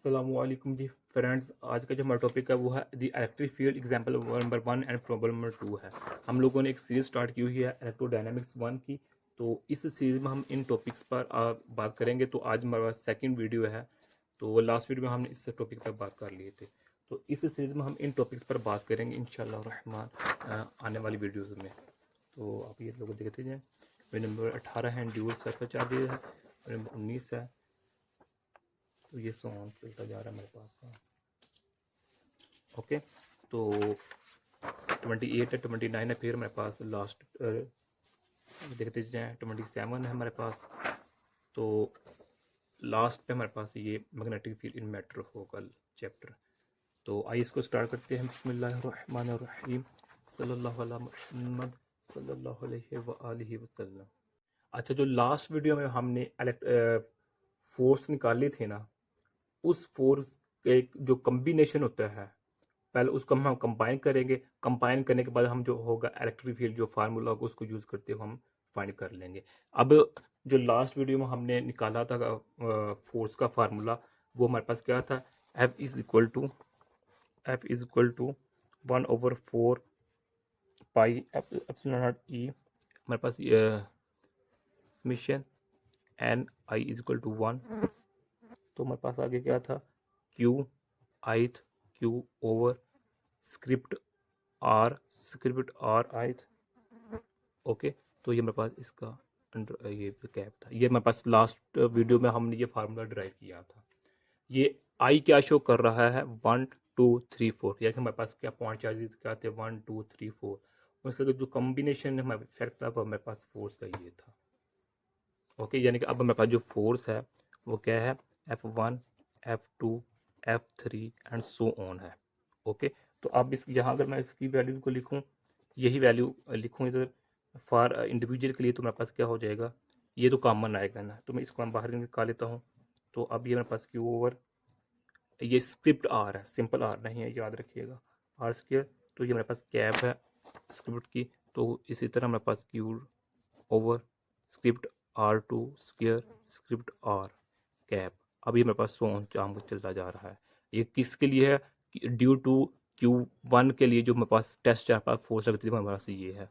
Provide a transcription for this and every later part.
अस्सलामुअलैकुम जी फ्रेंड्स। आज का जो हमारा टॉपिक है वो है the electric field example number 1 and problem number 2 है। हम लोगों ने एक सीरीज स्टार्ट की हुई है इलेक्ट्रोडायनामिक्स 1 की। तो इस सीरीज में हम इन टॉपिक्स पर बात करेंगे। तो आज हमारे पास सेकंड वीडियो है। तो लास्ट वीडियो में हमने इस टॉपिक पर बात कर लिए थे। तो इस सीरीज में हम इन टॉपिक्स पर बात करेंगे इंशाल्लाह रहमान आने वाली वीडियोज़ में। तो आप ये लोग देखते जाएँ। वीडियो नंबर 18 है ड्यूल सर्फर चार्जेज है, नंबर 19 है। तो ये सॉन्ग चलता जा रहा है मेरे पास का। ओके, तो 28 है, 29 है, फिर मेरे पास लास्ट देखते जाएँ 27 है हमारे पास। तो लास्ट पे हमारे पास ये मैग्नेटिक फील्ड इन मैटर होगा चैप्टर। तो आइए इसको स्टार्ट करते हैं। बिस्मिल्लाहिर्रहमानिर्रहीम, सल्लल्लाहु अला मुहम्मद सल्लल्लाहु अलैहि व आलिहि वसल्लम। अच्छा, जो लास्ट वीडियो में हमने फोर्स निकाले थे ना, उस फोर्स के जो कम्बिनेशन होता है, पहले उसको हम कंबाइन करेंगे। कंबाइन करने के बाद हम जो होगा इलेक्ट्रिक फील्ड जो फार्मूला होगा उसको यूज़ करते हुए हम फाइंड कर लेंगे। अब जो लास्ट वीडियो में हमने निकाला था फोर्स का फार्मूला, वो हमारे पास क्या था? F is equal to 1/4 pi epsilon naught E. हमारे पास summation N I is equal to 1। तो हमारे पास आगे क्या था? Q ith Q over script R ith. Okay, तो ये मेरे पास इसका अंडर ये कैप था। ये मेरे पास लास्ट वीडियो में हमने ये फार्मूला ड्राइव किया था। ये आई क्या शो कर रहा है? 1 2 3 4, यानी हमारे पास क्या पॉइंट चार्जेस क्या थे? 1 2 3 4। उसका जो कॉम्बिनेशन है हमारे इफेक्ट था वो मेरे पास फोर्स का ये था। ओके, यानी कि अब मेरे पास जो फोर्स है वो क्या है? F1 F2 F3 and so on है। ओके, तो अब इस यहाँ अगर मैं इसकी वैल्यू को लिखूँ, यही वैल्यू लिखूँ इधर फॉर इंडिविजुअल के लिए, तो मेरे पास क्या हो जाएगा? ये तो कॉमन आएगा ना, तो मैं इसको हम बाहर निकाल लेता हूँ। तो अब ये मेरे पास क्यू ओवर, ये स्क्रिप्ट आर है, सिंपल आर नहीं है, याद रखिएगा, आर स्क्वायर। तो ये मेरे पास कैप है स्क्रिप्ट की। तो इसी तरह मेरे पास Q over script R2 square script R cap. अब ये मेरे पास सोन चाम चलता जा रहा है। ये किसके लिए है? ड्यू टू Q1 के लिए जो मेरे पास टेस्ट चार पास फोर्स लगती थी मेरे पास ये है।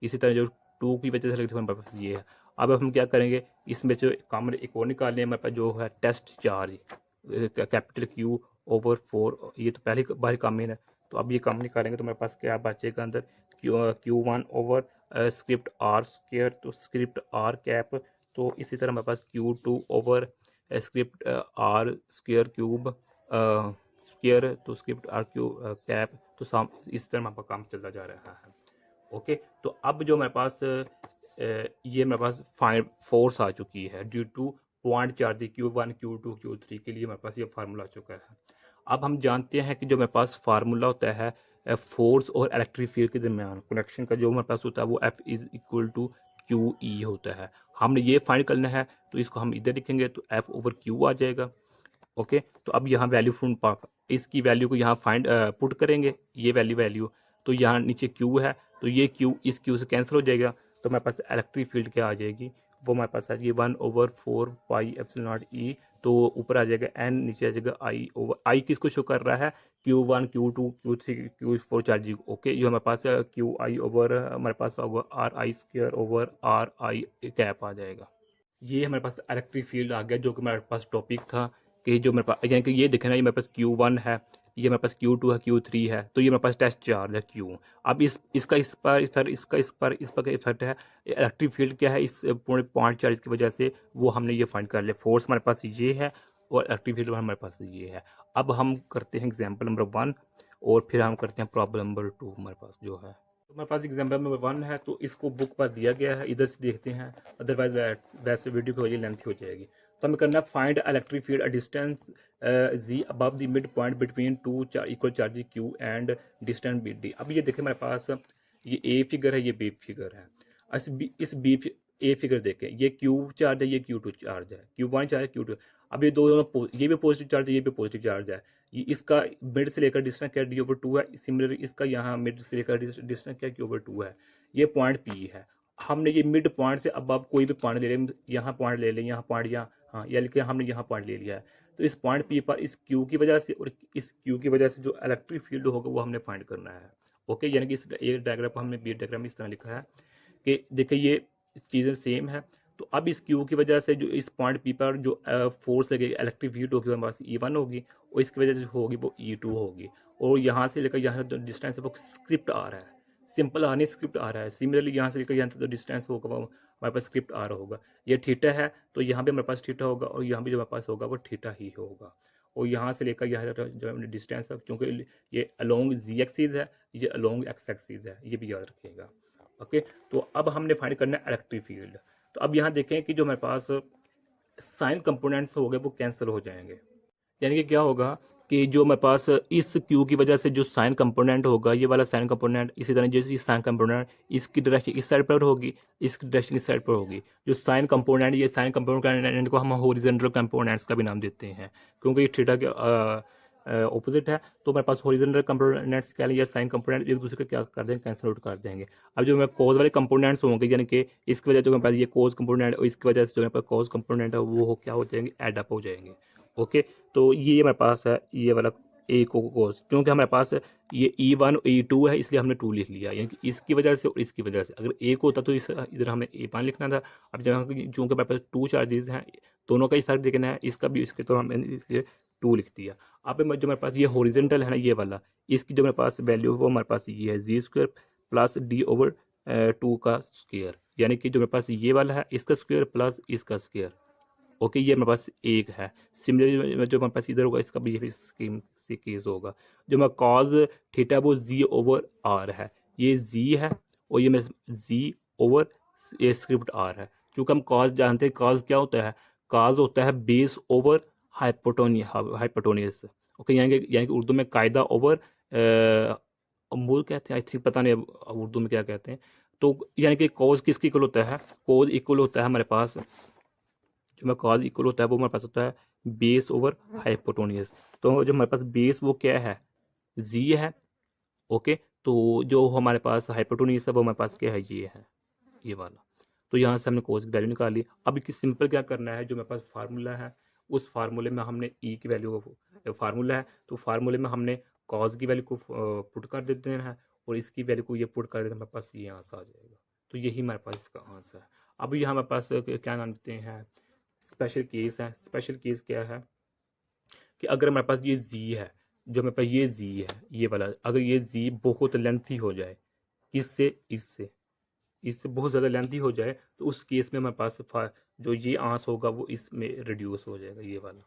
इसी तरह जो 2 की वजह से लगती थी मेरे पास ये है। अब हम क्या करेंगे? इसमें जो काम एक और निकालने मेरे पास जो है test charge capital Q over 4। ये तो पहले बाहर काम है। तो अब ये काम निकालेंगे तो मेरे पास क्या बचेगा अंदर? Q1 over script R square, तो स्क्रिप्ट आर कैप। तो इसी तरह मेरे पास Q2 over script R square cube square, तो स्क्रिप्ट आर क्यूब कैप। तो इस तरह मेरे पास काम चलता जा रहा है। ओके, तो अब जो मेरे पास ये मेरे पास फाइन फोर्स आ चुकी है due two point charge Q1 Q2 Q3 के लिए मेरे पास ये फार्मूला आ चुका है। अब हम जानते हैं कि जो मेरे पास फार्मूला होता है फोर्स और इलेक्ट्रिक फील्ड के दरमियान कनेक्शन का, जो मेरे पास होता है वो F is equal to Q E होता है। हमने ये फाइंड करना है, तो इसको हम इधर लिखेंगे तो F ओवर क्यू आ जाएगा। ओके, तो अब यहाँ वैल्यू फ्रॉम इसकी वैल्यू को यहाँ फाइंड पुट करेंगे, ये वैल्यू। तो यहाँ नीचे क्यू है, तो ये क्यू इस क्यू से कैंसिल हो जाएगा। तो मेरे पास इलेक्ट्रिक फील्ड क्या आ जाएगी? वो हमारे पास आ जाएगी 1/4 पाई एप्सिलॉन नॉट ई। तो ऊपर आ जाएगा एन, नीचे आ जाएगा आई ओवर आई। किसको शो कर रहा है? Q1 Q2 Q3 Q4 charging. Okay, ये हमारे पास क्यू आई ओवर हमारे पास होगा R I square over R I cap आ जाएगा। ये हमारे पास इलेक्ट्रिक फील्ड आ गया, जो कि हमारे पास टॉपिक था कि जो मेरे पास, यानी कि ये देखना, ये मेरे पास Q1 है, ये मेरे पास Q2 है, Q3 है। तो ये मेरे पास टेस्ट चार्ज है Q। अब इसका इस पर इफेक्ट, इसका इस पर इफेक्ट है। इलेक्ट्रिक फील्ड क्या है? इस पूरे पॉइंट चार्ज की वजह से वो हमने ये फाइंड कर लिया। फोर्स हमारे पास ये है और इलेक्ट्रिक फील्ड हमारे पास ये है। अब हम करते हैं एग्जाम्पल नंबर 1 और फिर हम करते हैं प्रॉब्लम नंबर 2 हमारे पास जो है। तो हमारे पास एग्जाम्पल नंबर 1 है, तो इसको बुक पर दिया गया है, इधर से देखते हैं, अदरवाइज वैसे वीडियो की वजह लेंथी हो जाएगी। तो हमें करना है find electric field a distance G above the mid point between two equal charge Q and distance be D. अब ये देखें मेरे पास ये ए फिगर है, ये बी फिगर है। इस बी ए फिगर देखें, ये क्यू चार्ज है, ये Q2 चार्ज है, Q1 चार्ज है, Q2। अब ये दोनों, ये भी पॉजिटिव चार्ज है, ये भी पॉजिटिव चार्ज है। ये इसका मिड से लेकर डिस्टेंस क्या D/2 है। सिमिलरली इसका यहाँ मिड से लेकर डिस्टेंस क्या Q/2 है। ये पॉइंट P है। हमने ये मिड पॉइंट से अब कोई भी पॉइंट ले लें, यहाँ पॉइंट ले लें, यहाँ पॉइंट, यहाँ, हाँ, या लेकिन हमने यहाँ पॉइंट ले लिया है। तो इस पॉइंट पी पर इस क्यू की वजह से और इस क्यू की वजह से जो इलेक्ट्रिक फील्ड होगा वो हमने फाइंड करना है। ओके, यानी कि इस एक डायग्राम को हमने बी डायग्राम इस तरह लिखा है कि देखिए ये चीज़ें सेम है। तो अब इस क्यू की वजह से जो इस पॉइंट पी पर जो फोर्स लगेगी, इलेक्ट्रिक फील्ड होगी, हमारे पास E1 होगी, और इसकी वजह से जो होगी वो E2 होगी। और यहाँ से लेकर यहाँ जो डिस्टेंस है वो स्क्रिप्ट आ रहा है, सिंपल आने स्क्रिप्ट आ रहा है। सिमिलरली यहाँ से लेकर यहाँ तक जो डिस्टेंस होगा वो हमारे पास स्क्रिप्ट आ रहा होगा। ये थीटा है तो यहाँ भी हमारे पास थीटा होगा, और यहाँ भी जो हमारे पास होगा वो थीटा ही होगा। और यहाँ से लेकर यहाँ तक जो डिस्टेंस है, क्योंकि ये अलोंग जी एक्सिस है, ये अलोंग एक्स एक्सिस है, ये भी याद रखिएगा। ओके, तो अब हमने फाइंड करना है इलेक्ट्रिक फील्ड। तो अब यहाँ देखें कि जो हमारे पास साइन कंपोनेंट्स हो गए वो कैंसिल हो जाएंगे। यानी कि क्या होगा कि जो हमारे पास इस क्यू की वजह से जो साइन कंपोनेंट होगा, ये वाला साइन कंपोनेंट, इसी तरह जैसे साइन कंपोनेंट इसकी डायरेक्शन इस साइड पर होगी, इसकी डायरेक्शन इस साइड पर होगी। जो साइन कंपोनेंट, ये साइन कंपोनेंट को हम हॉरिजॉन्टल कंपोनेंट्स का भी नाम देते हैं, क्योंकि ये थीटा के ऑपोजिट है। तो हमारे पास हॉरिजॉन्टल कंपोनेंट्स क्या या साइन कंपोनेंट एक दूसरे को क्या कर देंगे, कैंसिल आउट कर देंगे। अब जो हमारे कोज वाले कंपोनेंट्स होंगे, यानी कि इसकी वजह से जो हमारे पास ये कोज कंपोनेंट और इसकी वजह से जो हमारे पास कोज कंपोनेंट है वो क्या हो जाएंगे, एड अप हो जाएंगे। ओके, तो ये हमारे पास है ये वाला ए कोस, क्योंकि हमारे पास ये E1 E2 है इसलिए हमने 2 लिख लिया, यानी कि इसकी वजह से और इसकी वजह से। अगर एक होता तो इस इधर हमें E1 लिखना था। अब जब चूँकि हमारे पास 2 चार्जेस हैं, दोनों का इफेक्ट देखना है, इसका भी इसके, तो हमने इसलिए 2 लिख दिया। अब जो हमारे पास ये हॉरिजॉन्टल है ना ये वाला, इसकी जो हमारे पास वैल्यू है वो हमारे पास ये है जी² प्लस D/2 का स्क्वायर, यानी कि जो मेरे पास ये वाला है इसका स्क्वायर प्लस इसका स्क्वायर। ओके, ये मेरे पास एक है। सिमिलरली जो मेरे पास इधर होगा इसका भी यही स्कीम से केस होगा। जो मैं कॉज थीटा वो Z/R है, ये Z है, और ये मैं Z/ स्क्रिप्ट R है। क्योंकि हम कॉज जानते हैं, कॉज क्या होता है, कॉज होता है बेस ओवर हाइपोटेन्यूस। ओके, यानी कि उर्दू में कायदा ओवर मूल कहते हैं, आई थिंक, पता नहीं अब उर्दू में क्या कहते हैं। तो यानी कि कॉज किसकी इक्वल होता है, कॉज इक्वल होता है हमारे पास, जो मैं कॉज इक्वल होता है वो हमारे पास होता है बेस ओवर हाइपोटेन्यूस। तो जो हमारे पास बेस वो क्या है, जी है। ओके, तो जो हमारे पास हाइपोटेन्यूस है वो हमारे पास क्या है, ये है, ये वाला। तो यहाँ से हमने कोस की वैल्यू निकाल ली। अब सिंपल क्या करना है, जो मेरे पास फार्मूला है उस फार्मूले में हमने ई की वैल्यू को, फार्मूला है तो फार्मूले में हमने कॉज की वैल्यू को पुट कर देते हैं, और इसकी वैल्यू को ये पुट कर देते हैं, हमारे पास ये आंसर आ जाएगा। तो यही हमारे पास इसका आंसर है। अब यहाँ हमारे पास क्या नाम देते हैं, स्पेशल केस है। स्पेशल केस क्या है कि अगर हमारे पास ये जी है, जो मेरे पास ये जी है ये वाला, अगर ये जी बहुत लेंथी हो जाए, किससे, इससे बहुत ज़्यादा लेंथी हो जाए, तो उस केस में हमारे पास जो ये आंस होगा वो इसमें रिड्यूस हो जाएगा, ये वाला।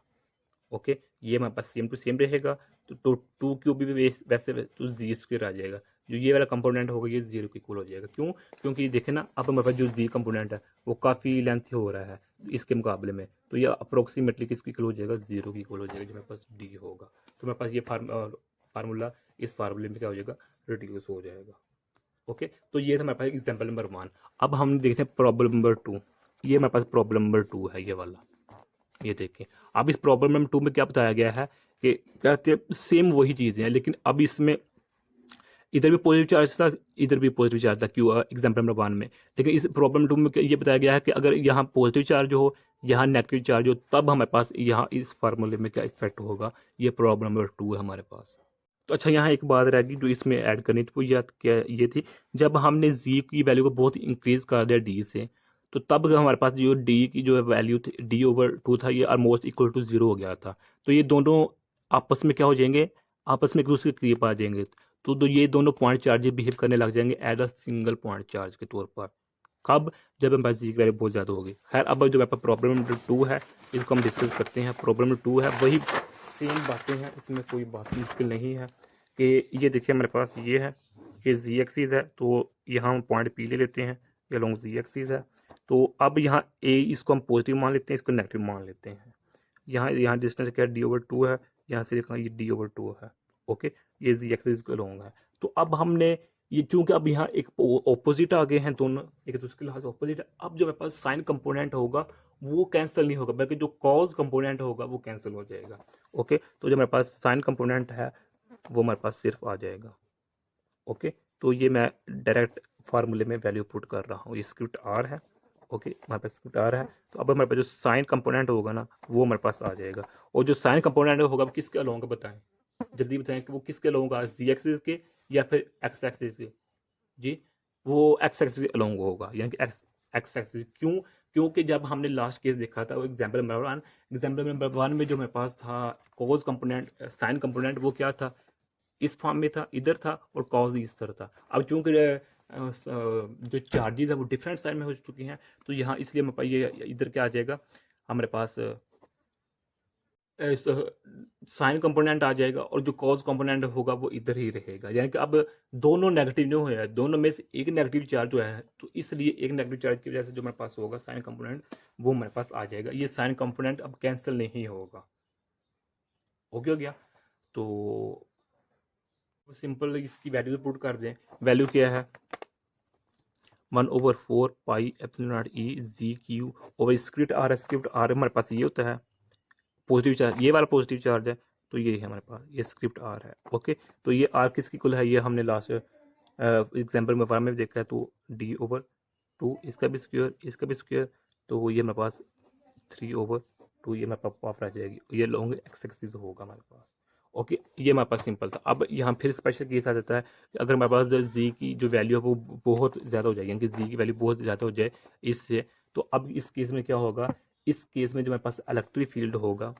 ओके, ये हमारे पास सेम टू सेम रहेगा। तो 2 क्यूब भी वैसे तो Z² आ जाएगा। जो ये वाला कंपोनेंट होगा ये 0 के इक्वल हो जाएगा। क्यों, क्योंकि देखें ना, अब हमारे पास जो Z कंपोनेंट है वो काफ़ी लेंथी हो रहा है इसके मुकाबले में, तो ये अप्रोक्सीमेटली किसके इक्वल हो जाएगा, 0 की इक्वल हो जाएगा, जो हमारे पास D होगा। तो हमारे पास ये फार्मूला इस फार्मूले में क्या हो जाएगा, रिड्यूस हो जाएगा। ओके, तो ये था हमारे पास एग्जाम्पल नंबर 1। अब हम देखते हैं प्रॉब्लम नंबर 2। ये हमारे पास प्रॉब्लम नंबर 2 है, ये वाला, ये देखें। अब इस प्रॉब्लम नंबर 2 में क्या बताया गया है कि कहते हैं सेम वही चीज़ें हैं, लेकिन अब इसमें इधर भी पॉजिटिव चार्ज था, इधर भी पॉजिटिव चार्ज था, क्यों एग्जाम्पल नंबर 1 में। लेकिन इस प्रॉब्लम 2 में ये बताया गया है कि अगर यहाँ पॉजिटिव चार्ज हो, यहाँ नेगेटिव चार्ज हो, तब हमारे पास यहाँ इस फार्मूले में क्या इफेक्ट होगा। ये प्रॉब्लम नंबर 2 है हमारे पास। तो अच्छा, यहाँ एक बात रहेगी जो इसमें ऐड करनी थी, वो ये थी, जब हमने जी की वैल्यू को बहुत इंक्रीज कर दिया डी से, तो तब हमारे पास जो डी की जो वैल्यू थी D/2 था, ये ऑलमोस्ट इक्वल टू 0 हो गया था। तो ये दोनों आपस में क्या हो जाएंगे, आपस में एक दूसरे के करीब आ जाएंगे। तो ये दोनों पॉइंट चार्ज बिहेव करने लग जाएंगे as a single point charge के तौर पर। कब, जब हमारे पास जी की वैल्यू बहुत ज़्यादा होगी। खैर, अब जो हमारे पास प्रॉब्लम नंबर 2 है इसको हम डिस्कस करते हैं। प्रॉब्लम नंबर 2 है, वही सेम बातें हैं, इसमें कोई बात मुश्किल नहीं है। कि ये देखिए हमारे पास ये है, ये जी एक्सिस है, तो यहाँ हम पॉइंट पी ले लेते हैं, ये लॉन्ग जी एक्सिस है। तो अब यहाँ ए इसको हम पॉजिटिव मान लेते हैं, इसको नेगेटिव मान लेते हैं। यहाँ डिस्टेंस क्या है, D/2 है, यहाँ से लिखा ये D/2 है। ओके, ये जी एक्सिस को लॉन्ग है। तो अब हमने ये, चूंकि अब यहाँ एक ऑपोजिट आ गए हैं दोनों, एक दूसरे के लिहाज ऑपोजिट है, अब जो मेरे पास साइन कंपोनेंट होगा वो कैंसिल नहीं होगा, बल्कि जो कॉज कंपोनेंट होगा वो कैंसिल हो जाएगा। ओके, तो जो मेरे पास साइन कंपोनेंट है वो हमारे पास सिर्फ आ जाएगा। ओके, तो ये मैं डायरेक्ट फार्मूले में वैल्यू पुट कर रहा हूँ, ये स्क्रिप्ट R है, ओके, हमारे पास स्क्रिप्ट आ रहा है। तो अब हमारे पास जो साइन कंपोनेंट होगा ना वो हमारे पास आ जाएगा। और जो साइन कंपोनेंट होगा वो किसके अलोंग बताएं, जल्दी बताएं कि वो किसके अलोंग होगा, जी एक्सिस के या फिर एक्स एक्सिस के। जी, वो एक्स एक्सिस अलोंग होगा, यानी कि एक्स एक्सिस। क्यों? क्योंकि जब हमने लास्ट केस देखा था वो एग्जाम्पल नंबर वन में जो मेरे पास था कॉज कंपोनेंट साइन कंपोनेंट वो क्या था, इस फॉर्म में था, इधर था, और कॉज इस तरह था। अब चूंकि जो चार्जेस है वो डिफरेंट साइड में हो चुकी हैं, तो यहाँ इसलिए मेरे पास ये इधर क्या आ जाएगा, हमारे पास साइन कंपोनेंट आ जाएगा, और जो कॉज कंपोनेंट होगा वो इधर ही रहेगा। यानी कि अब दोनों नेगेटिव जो है, दोनों में से एक नेगेटिव चार्ज जो है, तो इसलिए एक नेगेटिव चार्ज की वजह से जो मेरे पास होगा साइन कंपोनेंट वो मेरे पास आ जाएगा। ये साइन कंपोनेंट अब कैंसिल नहीं होगा। ओके हो गया? तो सिंपल इसकी वैल्यू पुट कर दें। वैल्यू क्या है, 1/4 pi epsilon naught E G Q over script R. Script R हमारे पास ये होता है पॉजिटिव चार्ज, ये वाला पॉजिटिव चार्ज है, तो ये है हमारे पास, ये स्क्रिप्ट आर है। ओके, तो ये आर किसकी कुल है, ये हमने लास्ट एग्जाम्पल में फार्म में देखा है, तो d/2, इसका भी स्क्वायर, इसका भी स्क्वायर, तो ये हमारे पास 3/2, ये हमारे पास पावर आ जाएगी, ये लॉन्ग एक्स एक्सिस होगा हमारे पास। ओके, ये हमारे पास सिंपल था। अब यहाँ फिर स्पेशल केस आ जाता है कि अगर हमारे पास जी की जो वैल्यू है वो बहुत ज़्यादा हो जाएगी, यानी कि जी की वैल्यू बहुत ज़्यादा हो जाए इससे, तो अब इस केस में क्या होगा, इस केस में जो हमारे पास इलेक्ट्रिक फील्ड होगा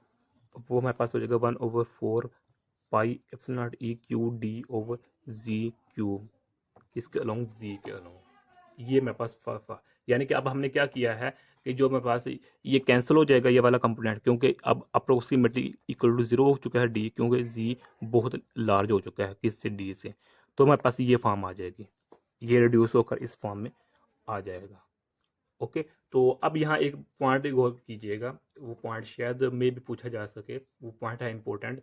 वो हमारे पास हो जाएगा 1/4 pi epsilon naught E Q D over G cube, इसके अलोंग जी के अलोंग, ये मेरे पास यानी कि अब हमने क्या किया है कि जो मेरे पास ये कैंसिल हो जाएगा ये वाला कंपोनेंट, क्योंकि अब अप्रोक्सीमेटली इक्वल टू 0 हो चुका है डी, क्योंकि जी बहुत लार्ज हो चुका है किससे, डी से। तो हमारे पास ये फॉर्म आ जाएगी, ये रिड्यूस होकर इस फॉर्म में आ जाएगा। ओके, तो अब यहाँ एक पॉइंट गौर कीजिएगा, वो पॉइंट शायद में भी पूछा जा सके, वो पॉइंट है इंपॉर्टेंट,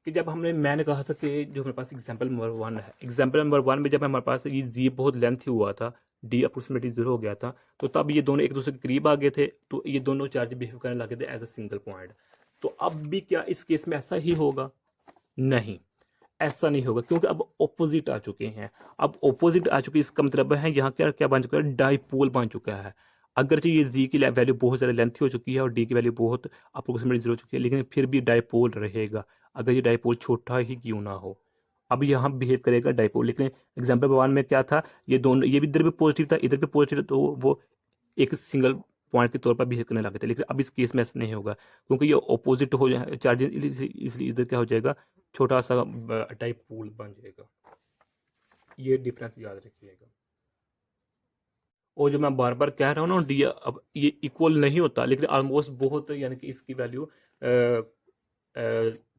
कि जब मैंने कहा था कि जो मेरे पास एग्जाम्पल नंबर वन है, एग्जाम्पल नंबर वन में जब हमारे पास ये जी बहुत लेंथ हुआ था, डी अप्रोक्सीमेटली 0 हो गया था, तो तब ये दोनों एक दूसरे के करीब आ गए थे, तो ये दोनों चार्ज बिहेव करने लगे थे एज अ सिंगल पॉइंट। तो अब भी क्या इस केस में ऐसा ही होगा? नहीं, ऐसा नहीं होगा, क्योंकि अब ऑपोजिट आ चुके हैं। अब ऑपोजिट आ चुके, इसका मतलब है यहाँ क्या क्या बन चुका है, डाइपोल बन चुका है। अगर ये जी की वैल्यू बहुत ज़्यादा लेंथी हो चुकी है और डी की वैल्यू बहुत अप्रोक्सीमेटली 0 हो चुकी है, लेकिन फिर भी डाइपोल रहेगा, अगर ये डाइपोल छोटा ही क्यों ना हो। अब यहाँ बिहेव करेगा डाइपोल, लेकिन एग्जाम्पल वन में क्या था, ये दोनों, ये भी इधर भी पॉजिटिव था, इधर भी पॉजिटिव था, तो वो एक सिंगल पॉइंट के तौर पर बिहेव करने लगे थे। लेकिन अब इस केस में ऐसा नहीं होगा, क्योंकि ये ऑपोजिट हो जाए चार्जेस, इसलिए इधर क्या हो जाएगा, छोटा सा डाइपोल बन जाएगा। ये डिफरेंस याद रखिएगा। और जो मैं बार बार कह रहा हूँ ना, डी अब ये इक्वल नहीं होता, लेकिन ऑलमोस्ट बहुत, यानी कि इसकी वैल्यू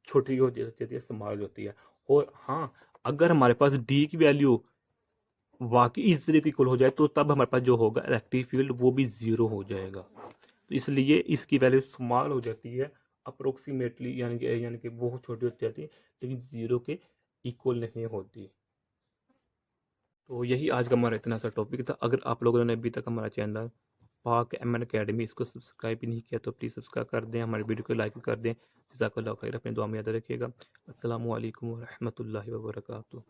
छोटी हो जाती है, स्मॉल होती है। और हाँ, अगर हमारे पास डी की वैल्यू वाकई इस तरीके इक्वल हो जाए, तो तब हमारे पास जो होगा इलेक्ट्रिक फील्ड वो भी 0 हो जाएगा। तो इसलिए इसकी वैल्यू स्मॉल हो जाती है अप्रोक्सीमेटली, यानी कि बहुत छोटी हो जाती है, लेकिन 0 के इक्वल नहीं होती। तो यही आज का हमारा इतना सा टॉपिक था। अगर आप लोगों ने अभी तक हमारा चैनल पाक एम एन अकेडमी इसको सब्सक्राइब भी नहीं किया तो प्लीज़ सब्सक्राइब कर दें, हमारे वीडियो को लाइक कर दें। जज़ाकल्लाह खैर, अपनी दुआ में याद रखिएगा। अस्सलामु अलैकुम व रहमतुल्लाहि व बरकातुहू।